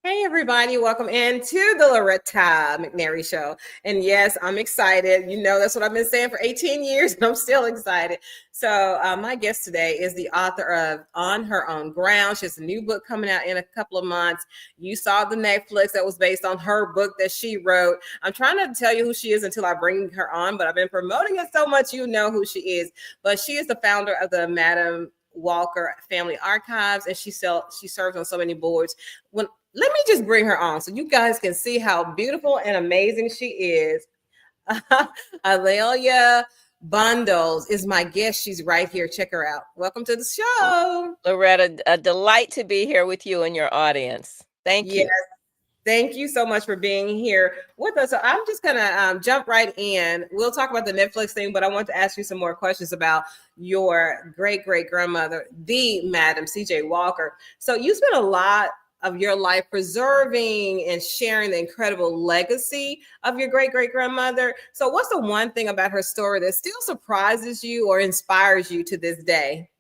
Hey, everybody. Welcome into the Loretta McNary Show. And yes, I'm excited. You know, that's what I've been saying for 18 years, and I'm still excited. So my guest today is the author of On Her Own Ground. She has a new book coming out in a couple of months. You saw the Netflix that was based on her book that she wrote. I'm trying not to tell you who she is until I bring her on, but I've been promoting it so much you know who she is. But she is the founder of the Madam Walker Family Archives, and she serves on so many boards. Let me just bring her on so you guys can see how beautiful and amazing she is. Octavia Bundles is my guest. She's right here. Check her out. Welcome to the show. Loretta, a delight to be here with you and your audience. Thank you. Thank you so much for being here with us. So I'm just going to jump right in. We'll talk about the Netflix thing, but I want to ask you some more questions about your great-great-grandmother, the Madam C.J. Walker. So you spent a lot of your life preserving and sharing the incredible legacy of your great-great-grandmother. So what's the one thing about her story that still surprises you or inspires you to this day?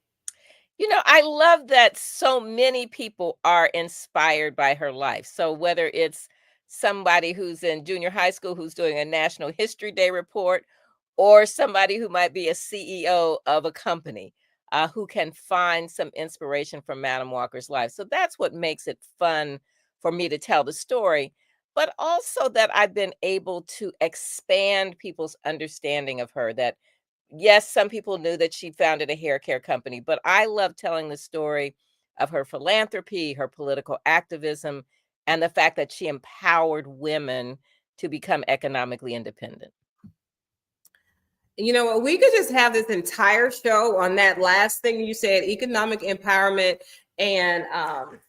You know, I love that so many people are inspired by her life. So whether it's somebody who's in junior high school who's doing a National History Day report, or somebody who might be a CEO of a company who can find some inspiration from Madam Walker's life. So that's what makes it fun for me to tell the story, but also that I've been able to expand people's understanding of her. That yes, some people knew that she founded a hair care company, but I love telling the story of her philanthropy, her political activism, and the fact that she empowered women to become economically independent. You know what? We could just have this entire show on that last thing you said, economic empowerment and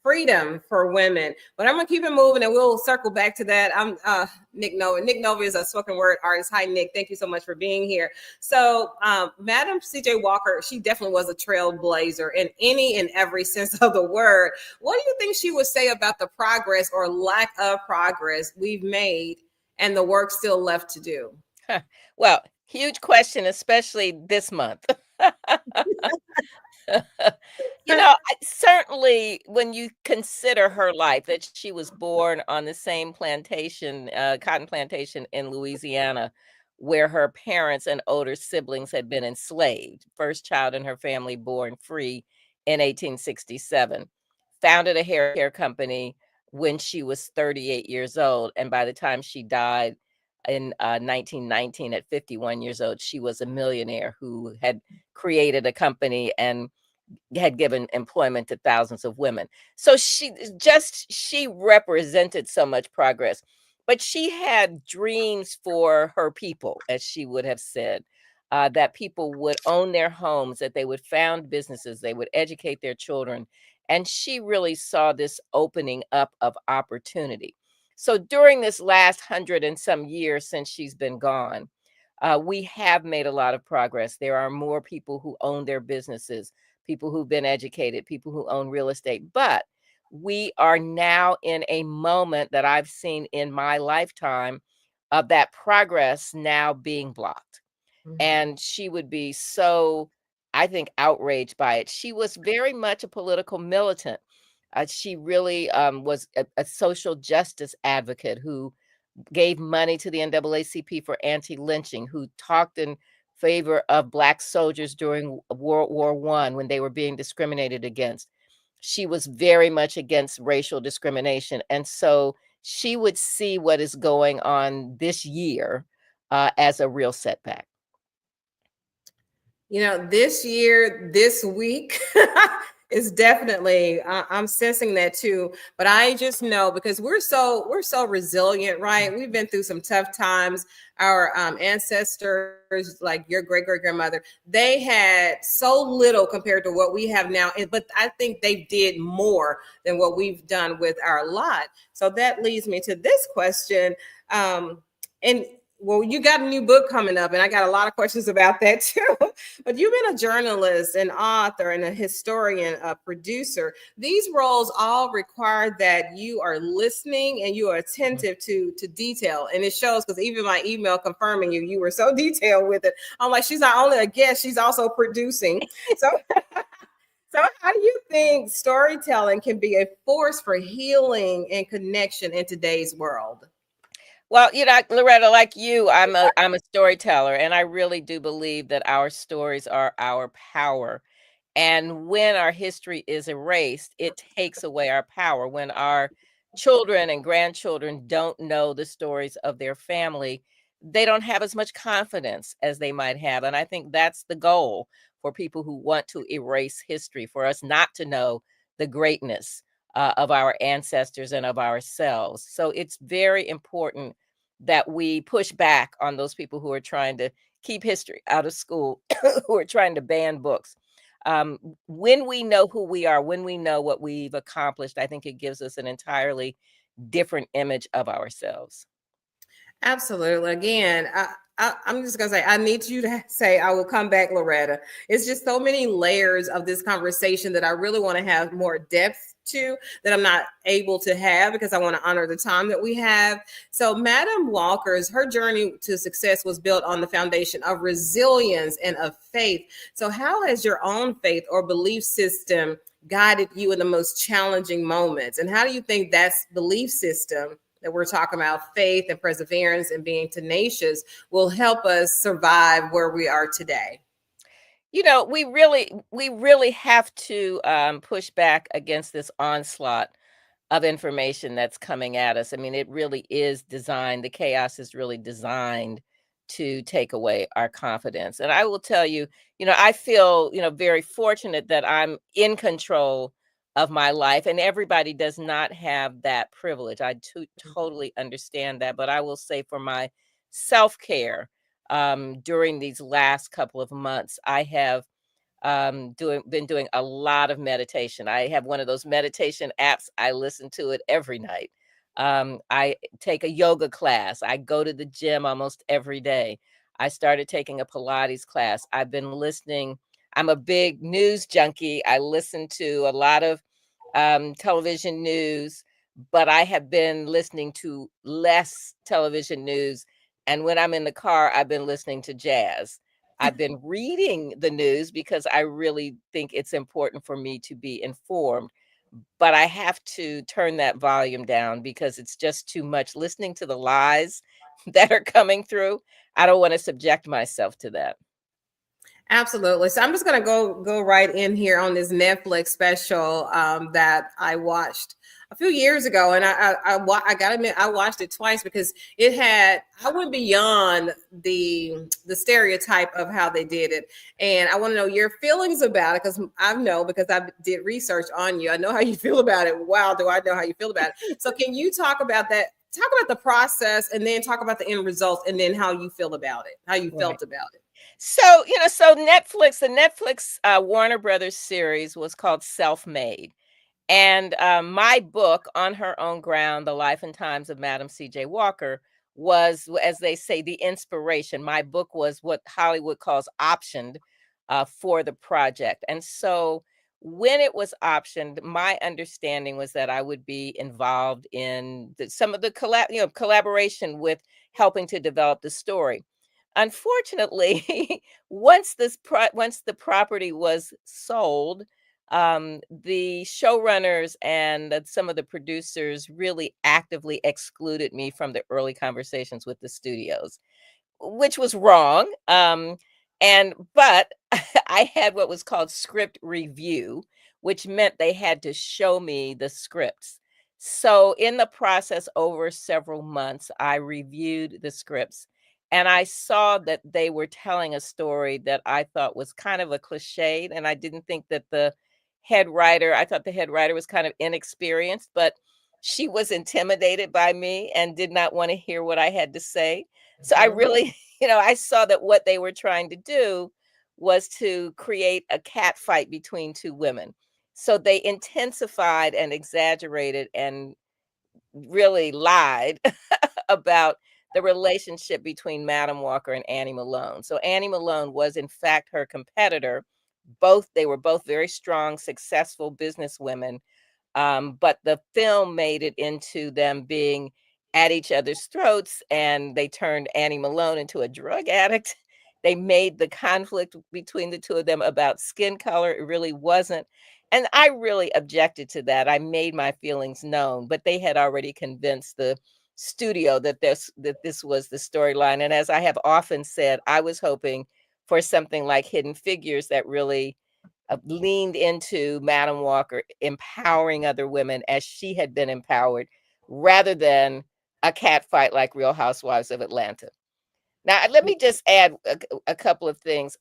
freedom for women. But I'm going to keep it moving and we'll circle back to that. I'm Nick Nova. Nick Nova is a spoken word artist. Hi, Nick. Thank you so much for being here. So Madam C.J. Walker, she definitely was a trailblazer in any and every sense of the word. What do you think she would say about the progress or lack of progress we've made and the work still left to do? Well, huge question, especially this month. You know, certainly when you consider her life, that she was born on the same plantation, cotton plantation in Louisiana, where her parents and older siblings had been enslaved. First child in her family born free in 1867. Founded a hair care company when she was 38 years old. And by the time she died in 1919 at 51 years old, she was a millionaire who had created a company and had given employment to thousands of women. So she represented so much progress, but she had dreams for her people, as she would have said, that people would own their homes, that they would found businesses, they would educate their children. And she really saw this opening up of opportunity. So during this last 100 and some years since she's been gone, we have made a lot of progress. There are more people who own their businesses, people who've been educated, people who own real estate. But we are now in a moment that I've seen in my lifetime of that progress now being blocked. Mm-hmm. And she would be so, I think, outraged by it. She was very much a political militant. She really was a social justice advocate who gave money to the NAACP for anti-lynching, who talked in favor of Black soldiers during World War I when they were being discriminated against. She was very much against racial discrimination. And so she would see what is going on this year as a real setback. You know, this year, this week is definitely, I'm sensing that too. But I just know, because we're so resilient, right? We've been through some tough times. Our ancestors, like your great-great-grandmother, they had so little compared to what we have now. But I think they did more than what we've done with our lot. So that leads me to this question. Well, you got a new book coming up, and I got a lot of questions about that too. But you've been a journalist, an author, and a historian, a producer. These roles all require that you are listening and you are attentive to detail. And it shows, because even my email confirming you were so detailed with it. I'm like, she's not only a guest, she's also producing. So, how do you think storytelling can be a force for healing and connection in today's world? Well, Loretta, like you, I'm a storyteller, and I really do believe that our stories are our power. And when our history is erased, it takes away our power. When our children and grandchildren don't know the stories of their family, they don't have as much confidence as they might have. And I think that's the goal for people who want to erase history, for us not to know the greatness of our ancestors and of ourselves. So it's very important that we push back on those people who are trying to keep history out of school, who are trying to ban books. When we know who we are, when we know what we've accomplished, I think it gives us an entirely different image of ourselves. Absolutely. Again, I'm just gonna say I need you to say I will come back, Loretta. It's just so many layers of this conversation that I really want to have more depth to that I'm not able to have because I want to honor the time that we have. So, Madam Walker's her journey to success was built on the foundation of resilience and of faith. So, how has your own faith or belief system guided you in the most challenging moments? And how do you think that's belief system that we're talking about, faith and perseverance and being tenacious, will help us survive where we are today? We really have to push back against this onslaught of information that's coming at us. I mean, it really is designed, the chaos is really designed to take away our confidence. And I will tell you, I feel, very fortunate that I'm in control of my life, and everybody does not have that privilege. Totally understand that. But I will say for my self care during these last couple of months, I have been doing a lot of meditation. I have one of those meditation apps. I listen to it every night. I take a yoga class. I go to the gym almost every day. I started taking a Pilates class. I've been listening. I'm a big news junkie. I listen to a lot of television news, but I have been listening to less television news. And when I'm in the car, I've been listening to jazz. I've been reading the news because I really think it's important for me to be informed, but I have to turn that volume down because it's just too much listening to the lies that are coming through. I don't want to subject myself to that. Absolutely. So I'm just gonna go right in here on this Netflix special that I watched a few years ago, and I gotta admit I watched it twice because I went beyond the stereotype of how they did it, and I want to know your feelings about it because I know because I did research on you. I know how you feel about it. Wow, do I know how you feel about it? So can you talk about that? Talk about the process, and then talk about the end results, and then how you feel about it, how you Right. felt about it. So the Netflix Warner Brothers series was called Self Made. And my book, On Her Own Ground, The Life and Times of Madam C.J. Walker, was, as they say, the inspiration. My book was what Hollywood calls optioned for the project. And so when it was optioned, my understanding was that I would be involved in some of the collaboration with helping to develop the story. Unfortunately, once the property was sold, the showrunners and some of the producers really actively excluded me from the early conversations with the studios, which was wrong. But I had what was called script review, which meant they had to show me the scripts. So in the process over several months, I reviewed the scripts and I saw that they were telling a story that I thought was kind of a cliche. And I didn't think that I thought the head writer was kind of inexperienced, but she was intimidated by me and did not want to hear what I had to say. So I Mhm. really, I saw that what they were trying to do was to create a cat fight between two women. So they intensified and exaggerated and really lied about the relationship between Madam Walker and Annie Malone. So Annie Malone was in fact her competitor. They were both very strong, successful businesswomen, but the film made it into them being at each other's throats, and they turned Annie Malone into a drug addict, They made the conflict between the two of them about skin color. It really wasn't. And I really objected to that. I made my feelings known, but they had already convinced the studio that this was the storyline. And as I have often said, I was hoping for something like Hidden Figures that really leaned into Madam Walker empowering other women as she had been empowered, rather than a cat fight like Real Housewives of Atlanta. Now, let me just add a couple of things.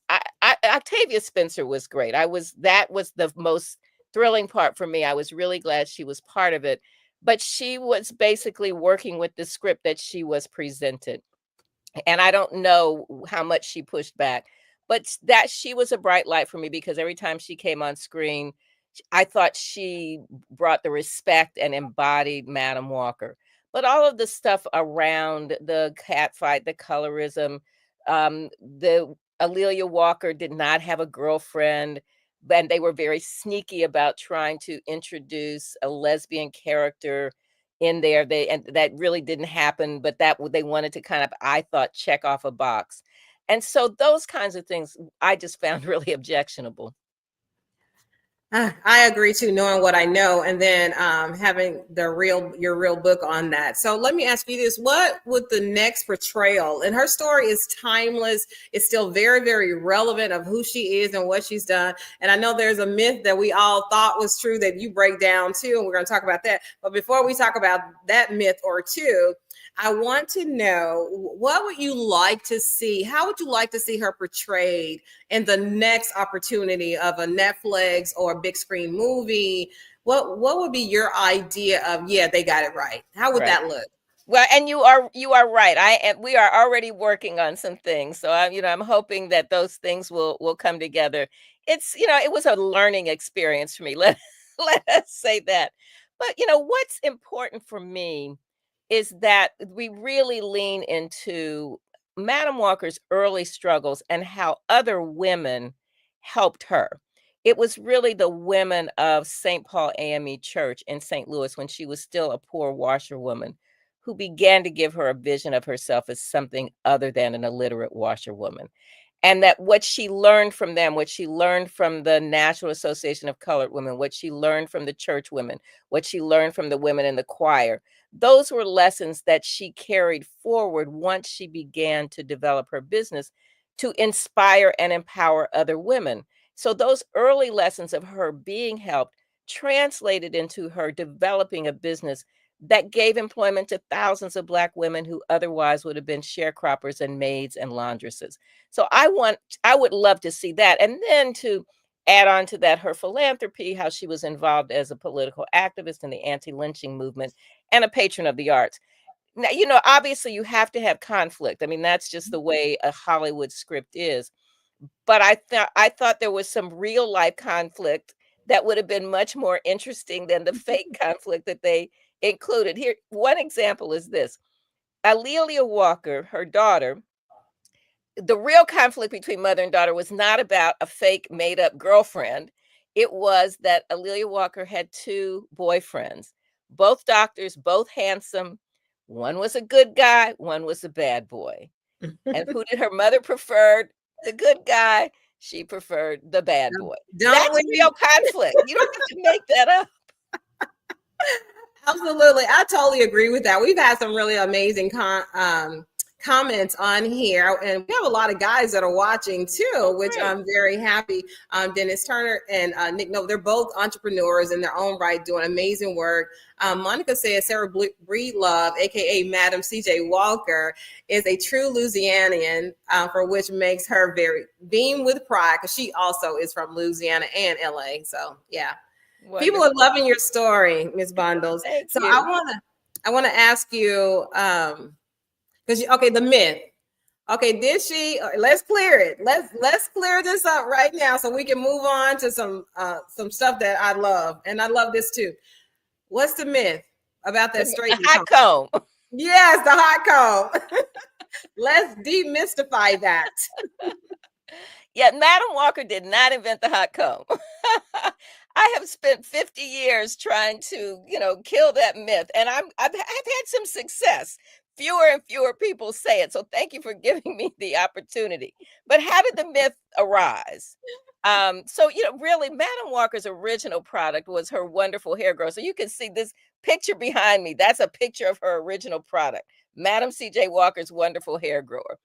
Octavia Spencer was great. That was the most thrilling part for me. I was really glad she was part of it, but she was basically working with the script that she was presented. And I don't know how much she pushed back, but that she was a bright light for me, because every time she came on screen, I thought she brought the respect and embodied Madam Walker. But all of the stuff around the cat fight, the colorism, the Amelia Walker did not have a girlfriend, and they were very sneaky about trying to introduce a lesbian character in there. And that really didn't happen, but that they wanted to kind of, I thought, check off a box. And so those kinds of things I just found really objectionable. I agree too, knowing what I know, and then having your real book on that. So let me ask you this: what would the next portrayal? And her story is timeless; it's still very, very relevant of who she is and what she's done. And I know there's a myth that we all thought was true that you break down too, and we're going to talk about that. But before we talk about that myth or two, I want to know, what would you like to see? How would you like to see her portrayed in the next opportunity of a Netflix or a big screen movie? What would be your idea of, yeah, they got it right? How would that look? Well, and you are right. We are already working on some things. So I'm hoping that those things will come together. It's, it was a learning experience for me. Let us say that. But what's important for me is that we really lean into Madam Walker's early struggles and how other women helped her. It was really the women of St. Paul AME Church in St. Louis, when she was still a poor washerwoman, who began to give her a vision of herself as something other than an illiterate washerwoman. And that what she learned from them, what she learned from the National Association of Colored Women, what she learned from the church women, what she learned from the women in the choir, those were lessons that she carried forward once she began to develop her business to inspire and empower other women. So those early lessons of her being helped translated into her developing a business that gave employment to thousands of Black women who otherwise would have been sharecroppers and maids and laundresses. So I would love to see that. And then to add on to that, her philanthropy, how she was involved as a political activist in the anti-lynching movement and a patron of the arts. Now, obviously you have to have conflict. I mean, that's just the way a Hollywood script is. But I thought there was some real life conflict that would have been much more interesting than the fake conflict that they included. Here, one example is this. Alelia Walker, her daughter, the real conflict between mother and daughter was not about a fake made up girlfriend. It was that Alelia Walker had two boyfriends, both doctors, both handsome. One was a good guy, one was a bad boy. And who did her mother prefer? The good guy. She preferred the bad boy. That's real conflict. You don't have to make that up. Absolutely. I totally agree with that. We've had some really amazing comments on here, and we have a lot of guys that are watching too, which I'm very happy. Dennis Turner and Nick Noble, they're both entrepreneurs in their own right, doing amazing work. Monica says Sarah Breedlove, aka Madam CJ Walker, is a true Louisianian, for which makes her very beam with pride, because she also is from Louisiana and LA. So yeah. Wonderful. People are loving your story, Ms. Bundles. Thank so you. I wanna ask you, because the myth. Okay, did she? Let's clear it. Let's clear this up right now so we can move on to some stuff that I love, and I love this too. What's the myth about that straightening hot comb? Yes, the hot comb. Let's demystify that. Yeah, Madam Walker did not invent the hot comb. I have spent 50 years trying to, kill that myth, and I've had some success. fewer and fewer people say it. So thank you for giving me the opportunity. But how did the myth arise? So really, Madam Walker's original product was her wonderful hair grower. So you can see this picture behind me. That's a picture of her original product, Madam C.J. Walker's wonderful hair grower.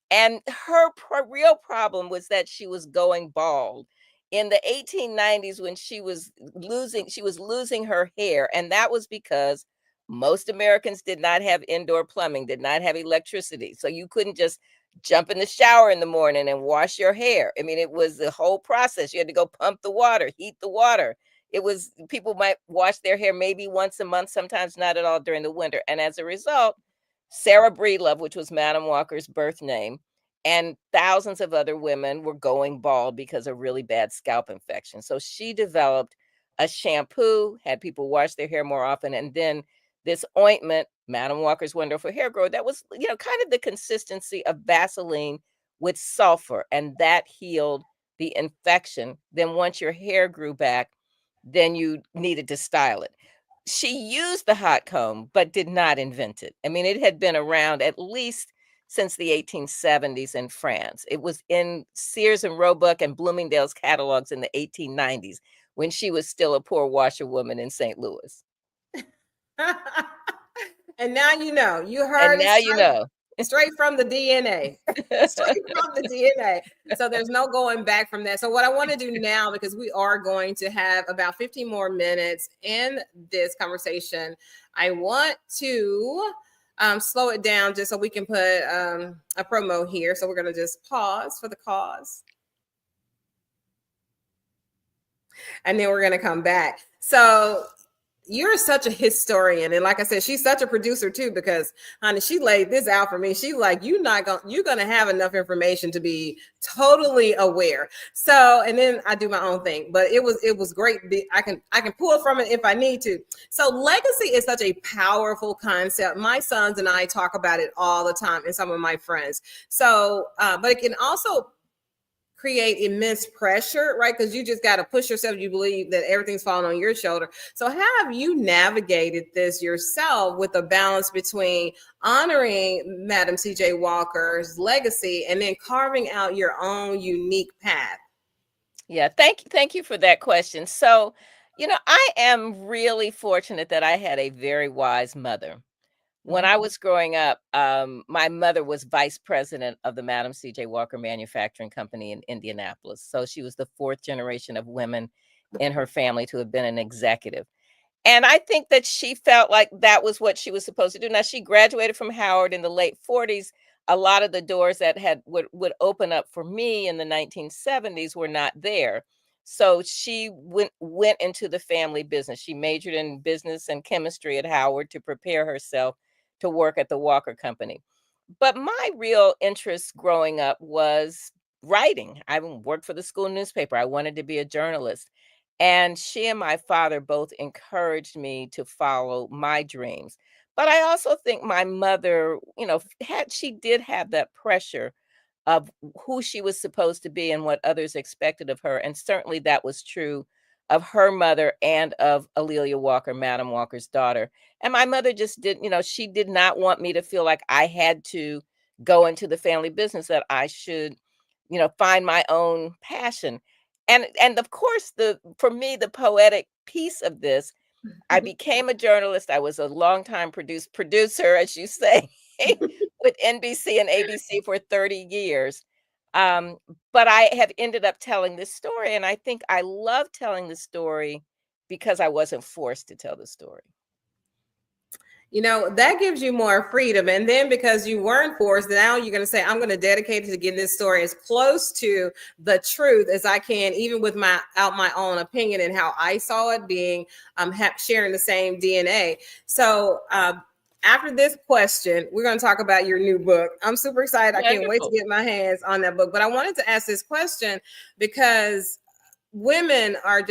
And her real problem was that she was going bald. In the 1890s, when she was losing her hair, and that was because most Americans did not have indoor plumbing, did not have electricity. So you couldn't just jump in the shower in the morning and wash your hair. I mean, it was the whole process. You had to go pump the water, heat the water. It was people might wash their hair maybe once a month, sometimes not at all during the winter. And as a result, Sarah Breedlove, which was Madam Walker's birth name, and thousands of other women were going bald because of really bad scalp infection. So she developed a shampoo, had people wash their hair more often, and then this ointment, Madam Walker's Wonderful Hair Grower, that was, kind of the consistency of Vaseline with sulfur, and that healed the infection. Then once your hair grew back, then you needed to style it. She used the hot comb, but did not invent it. I mean, it had been around at least since the 1870s in France. It was in Sears and Roebuck and Bloomingdale's catalogs in the 1890s when she was still a poor washerwoman in St. Louis. And now you heard And now you know. Straight from the DNA. Straight from the DNA. So there's no going back from that. So what I want to do now, because we are going to have about 15 more minutes in this conversation, I want to slow it down just so we can put a promo here. So we're going to just pause for the cause. And then we're going to come back. So you're such a historian. And like I said, she's such a producer too, because honey, she laid this out for me. She's like, you're going to have enough information to be totally aware. So, and then I do my own thing, but it was great. I can pull from it if I need to. So legacy is such a powerful concept. My sons and I talk about it all the time, and some of my friends. So, but it can also create immense pressure, right? Because you just got to push yourself. You believe that everything's falling on your shoulder. So how have you navigated this yourself with a balance between honoring Madam C.J. Walker's legacy and then carving out your own unique path? Yeah, thank you for that question. So, I am really fortunate that I had a very wise mother. When I was growing up, my mother was vice president of the Madam C.J. Walker Manufacturing Company in Indianapolis. So she was the fourth generation of women in her family to have been an executive. And I think that she felt like that was what she was supposed to do. Now, she graduated from Howard in the late 40s. A lot of the doors that would open up for me in the 1970s were not there. So she went into the family business. She majored in business and chemistry at Howard to prepare herself to work at the Walker Company. But my real interest growing up was writing. I worked for the school newspaper. I wanted to be a journalist. And she and my father both encouraged me to follow my dreams. But I also think my mother, she did have that pressure of who she was supposed to be and what others expected of her. And certainly that was true of her mother and of A'Lelia Walker, Madam Walker's daughter. And my mother just she did not want me to feel like I had to go into the family business, that I should, find my own passion. And of course, for me, the poetic piece of this, I became a journalist. I was a longtime producer, as you say, with NBC and ABC for 30 years. But I have ended up telling this story, and I think I love telling the story because I wasn't forced to tell the story. That gives you more freedom. And then because you weren't forced, now you're going to say, I'm going to dedicate it to getting this story as close to the truth as I can, even with my own opinion and how I saw it, being sharing the same DNA. So after this question, we're going to talk about your new book. I'm super excited. Wonderful. I can't wait to get my hands on that book. But I wanted to ask this question because women are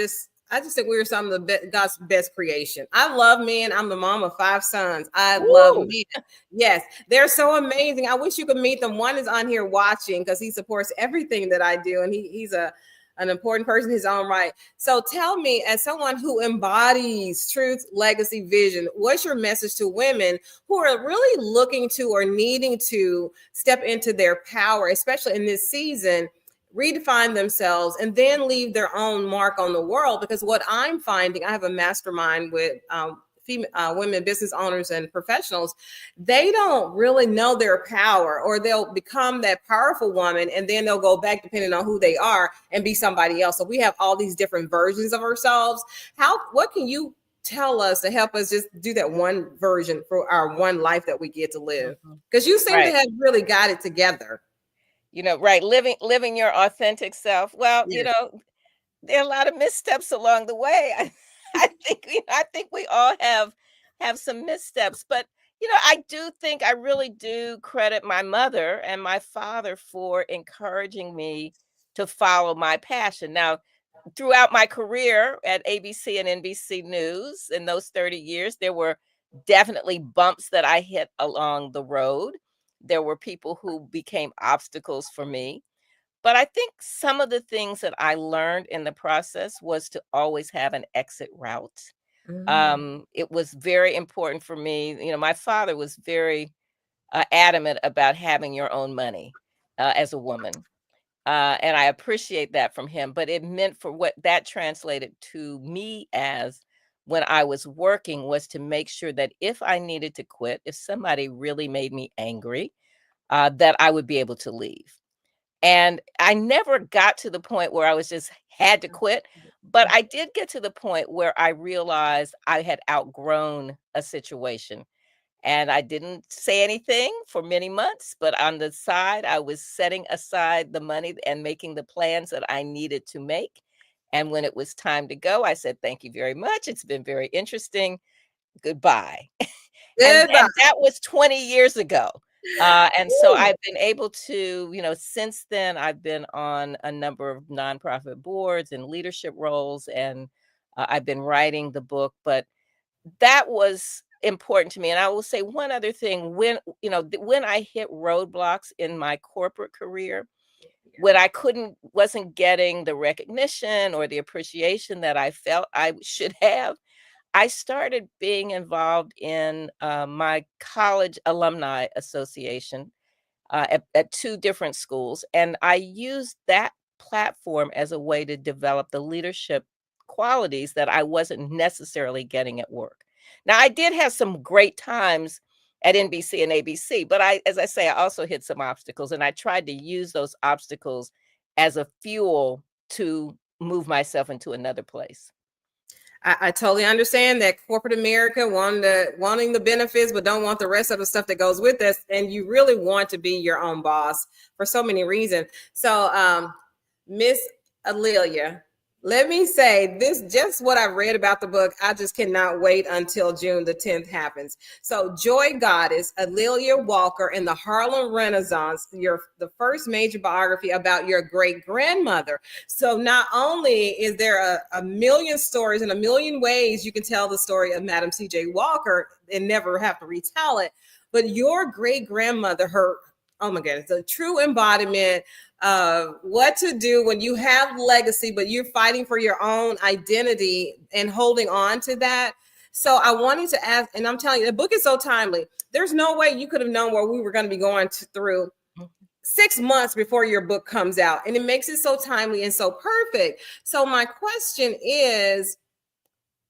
I just think we were some of God's best creation. I love men. I'm the mom of 5 sons. I love men. Yes, they're so amazing. I wish you could meet them. One is on here watching because he supports everything that I do. And he's a an important person in his own right. So tell me, as someone who embodies truth, legacy, vision, what's your message to women who are really looking to or needing to step into their power, especially in this season, redefine themselves, and then leave their own mark on the world? Because what I'm finding, I have a mastermind with women business owners and professionals. They don't really know their power, or they'll become that powerful woman and then they'll go back, depending on who they are, and be somebody else. So we have all these different versions of ourselves. What can you tell us to help us just do that one version for our one life that we get to live? Because you seem to have really got it together. Right. Living your authentic self. Well, Yes. there are a lot of missteps along the way. I think we all have some missteps, but I really do credit my mother and my father for encouraging me to follow my passion. Now, throughout my career at ABC and NBC News in those 30 years, there were definitely bumps that I hit along the road. There were people who became obstacles for me. But I think some of the things that I learned in the process was to always have an exit route. It was very important for me. My father was very adamant about having your own money as a woman. And I appreciate that from him. But it meant, for what that translated to me as when I was working, was to make sure that if I needed to quit, if somebody really made me angry, that I would be able to leave. And I never got to the point where I was just had to quit, but I did get to the point where I realized I had outgrown a situation. And I didn't say anything for many months, but on the side, I was setting aside the money and making the plans that I needed to make. And when it was time to go, I said, "Thank you very much. It's been very interesting. Goodbye." Goodbye. And that was 20 years ago. And so I've been able to, since then, I've been on a number of nonprofit boards and leadership roles, and I've been writing the book. But that was important to me. And I will say one other thing: when I hit roadblocks in my corporate career, when I wasn't getting the recognition or the appreciation that I felt I should have, I started being involved in my college alumni association at two different schools. And I used that platform as a way to develop the leadership qualities that I wasn't necessarily getting at work. Now, I did have some great times at NBC and ABC, but as I say, I also hit some obstacles, and I tried to use those obstacles as a fuel to move myself into another place. I totally understand that corporate America wanting the benefits, but don't want the rest of the stuff that goes with this. And you really want to be your own boss for so many reasons. So, Miss A'Lelia, let me say this, just what I read about the book. I just cannot wait until June the 10th happens. So Joy Goddess, A'Lelia Walker, and the Harlem Renaissance, the first major biography about your great grandmother. So not only is there a million stories and a million ways you can tell the story of Madam C.J. Walker and never have to retell it, but your great grandmother, oh my goodness, a true embodiment of what to do when you have legacy, but you're fighting for your own identity and holding on to that. So I wanted to ask, and I'm telling you, the book is so timely. There's no way you could have known where we were going to be going through 6 months before your book comes out. And it makes it so timely and so perfect. So my question is,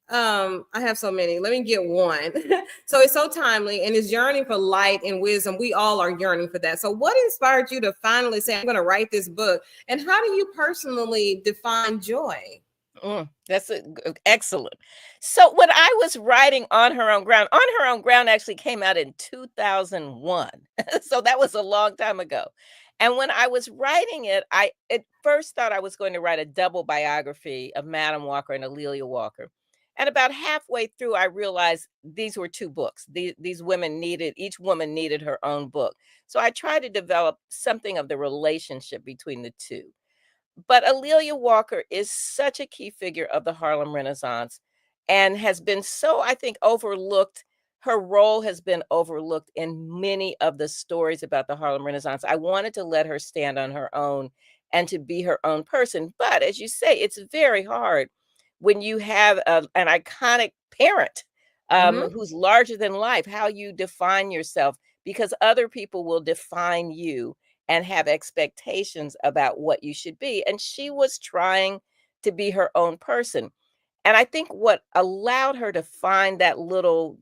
I have so many. Let me get one. So it's so timely, and it's yearning for light and wisdom. We all are yearning for that. So what inspired you to finally say, I'm going to write this book? And how do you personally define joy? That's excellent. So when I was writing On Her Own Ground actually came out in 2001. So that was a long time ago. And when I was writing it, I at first thought I was going to write a double biography of Madam Walker and A'Lelia Walker. And about halfway through, I realized these were two books. These women each woman needed her own book. So I tried to develop something of the relationship between the two. But A'Lelia Walker is such a key figure of the Harlem Renaissance and has been so, I think, overlooked. Her role has been overlooked in many of the stories about the Harlem Renaissance. I wanted to let her stand on her own and to be her own person. But as you say, it's very hard when you have an iconic parent Mhm. who's larger than life, how you define yourself, because other people will define you and have expectations about what you should be. And she was trying to be her own person. And I think what allowed her to find that little,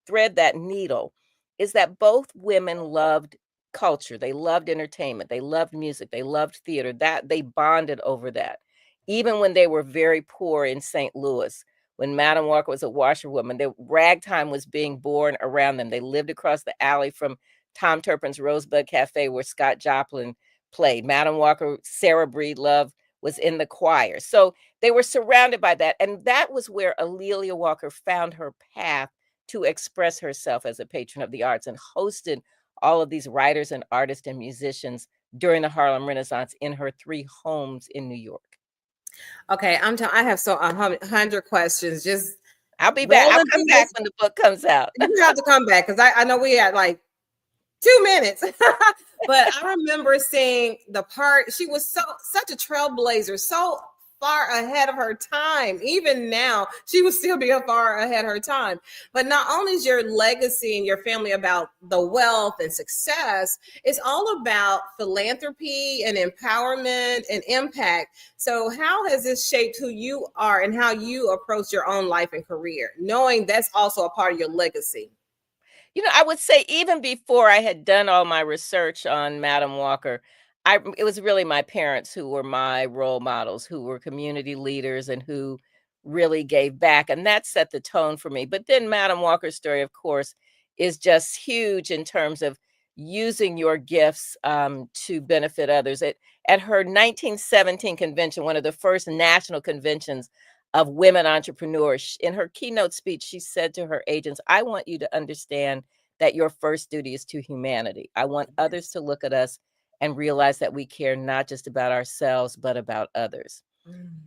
thread that needle is that both women loved culture. They loved entertainment. They loved music. They loved theater. That they bonded over that. Even when they were very poor in St. Louis, when Madam Walker was a washerwoman, the ragtime was being born around them. They lived across the alley from Tom Turpin's Rosebud Cafe, where Scott Joplin played. Madam Walker, Sarah Breedlove was in the choir. So they were surrounded by that. And that was where Alelia Walker found her path to express herself as a patron of the arts, and hosted all of these writers and artists and musicians during the Harlem Renaissance in her 3 homes in New York. Okay, I have 100 questions. Just I'll be back. I'll rolling come through back this. when the book comes out. You have to come back because I know we had like 2 minutes. But I remember seeing the part. She was such a trailblazer, so far ahead of her time. Even now, she would still be far ahead of her time. But not only is your legacy and your family about the wealth and success, it's all about philanthropy and empowerment and impact. So how has this shaped who you are and how you approach your own life and career, knowing that's also a part of your legacy? I would say even before I had done all my research on Madam Walker, it was really my parents who were my role models, who were community leaders and who really gave back. And that set the tone for me. But then Madam Walker's story, of course, is just huge in terms of using your gifts to benefit others. At her 1917 convention, one of the first national conventions of women entrepreneurs, in her keynote speech, she said to her agents, "I want you to understand that your first duty is to humanity. I want others to look at us and realize that we care not just about ourselves, but about others."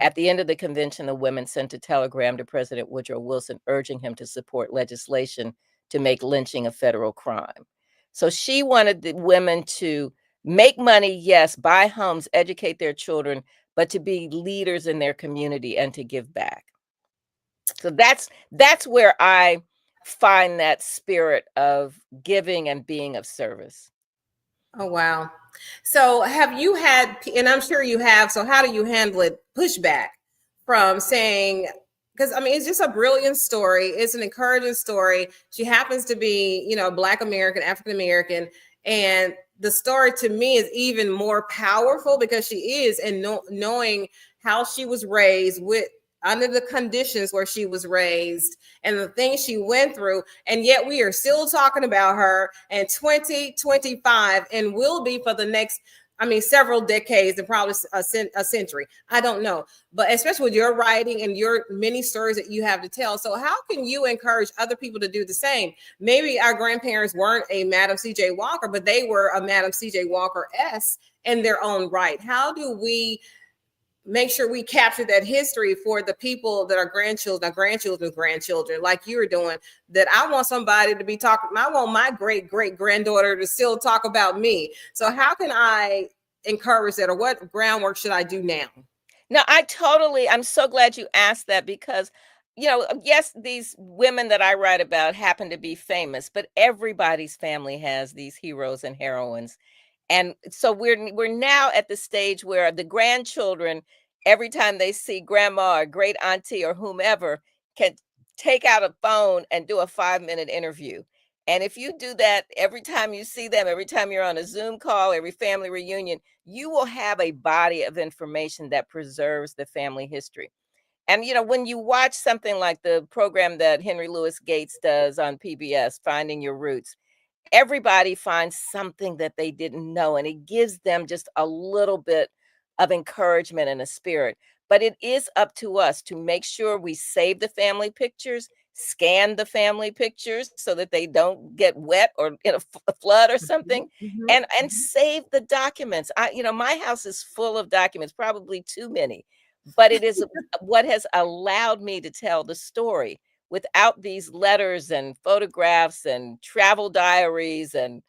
At the end of the convention, the women sent a telegram to President Woodrow Wilson urging him to support legislation to make lynching a federal crime. So she wanted the women to make money, yes, buy homes, educate their children, but to be leaders in their community and to give back. So that's where I find that spirit of giving and being of service. Oh, wow. So have you had, and I'm sure you have, so how do you handle it, pushback from saying, because I mean, it's just a brilliant story. It's an encouraging story. She happens to be, Black American, African American. And the story to me is even more powerful because she is, and knowing how she was raised with, under the conditions where she was raised and the things she went through. And yet we are still talking about her in 2025 and will be for the next, several decades and probably a century. I don't know. But especially with your writing and your many stories that you have to tell. So how can you encourage other people to do the same? Maybe our grandparents weren't a Madam C.J. Walker, but they were a Madam C.J. Walker-esque in their own right. How do we make sure we capture that history for the people that are grandchildren's grandchildren, like you're doing, that I want somebody to be talking, I want my great granddaughter to still talk about me. So how can I encourage that, or what groundwork should I do now? No, I'm so glad you asked that because, yes, these women that I write about happen to be famous, but everybody's family has these heroes and heroines. And so we're now at the stage where the grandchildren, every time they see grandma or great auntie or whomever, can take out a phone and do a 5-minute interview. And if you do that every time you see them, every time you're on a Zoom call, every family reunion, you will have a body of information that preserves the family history. And when you watch something like the program that Henry Louis Gates does on PBS, Finding Your Roots, everybody finds something that they didn't know, and it gives them just a little bit of encouragement and a spirit. But it is up to us to make sure we save the family pictures, scan the family pictures so that they don't get wet or in a flood or something, and save the documents. My house is full of documents, probably too many, but it is what has allowed me to tell the story. Without these letters and photographs and travel diaries and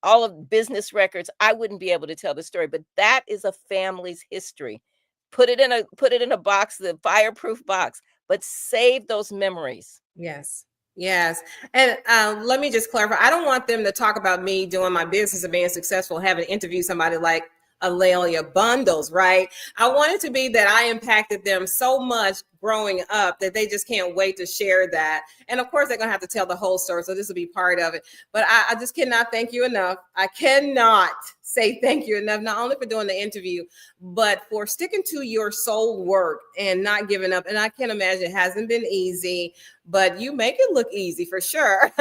all of business records, I wouldn't be able to tell the story. But that is a family's history. Put it in a box, the fireproof box, but save those memories. Yes. Yes. And let me just clarify. I don't want them to talk about me doing my business and being successful, having to interview somebody like Alelia Bundles, right? I want it to be that I impacted them so much growing up that they just can't wait to share that. And of course, they're going to have to tell the whole story. So this will be part of it. But I just cannot thank you enough. I cannot say thank you enough, not only for doing the interview, but for sticking to your soul work and not giving up. And I can imagine it hasn't been easy, but you make it look easy for sure.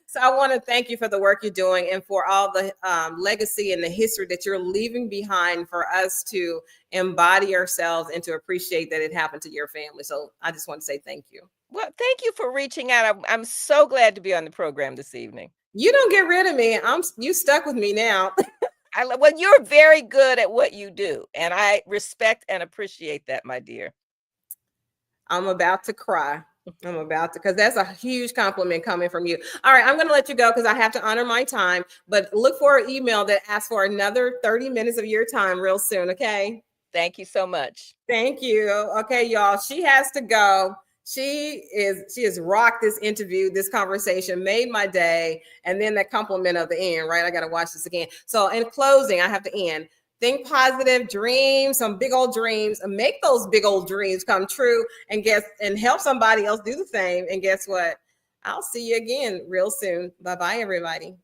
So I want to thank you for the work you're doing and for all the legacy and the history that you're leaving behind for us to embody ourselves and to appreciate that it happened to your family. So I just want to say thank you. Well, thank you for reaching out. I'm so glad to be on the program this evening. You don't get rid of me. You stuck with me now. Well, you're very good at what you do, and I respect and appreciate that, my dear. I'm about to cry. Because that's a huge compliment coming from you. All right, I'm going to let you go because I have to honor my time, but look for an email that asks for another 30 minutes of your time real soon, okay? Thank you so much. Thank you. Okay, y'all, she has to go. She has rocked this interview, this conversation, made my day, and then that compliment of the end, right? I got to watch this again. So in closing, I have to end. Think positive, dream some big old dreams, and make those big old dreams come true, and help somebody else do the same. And guess what? I'll see you again real soon. Bye-bye, everybody.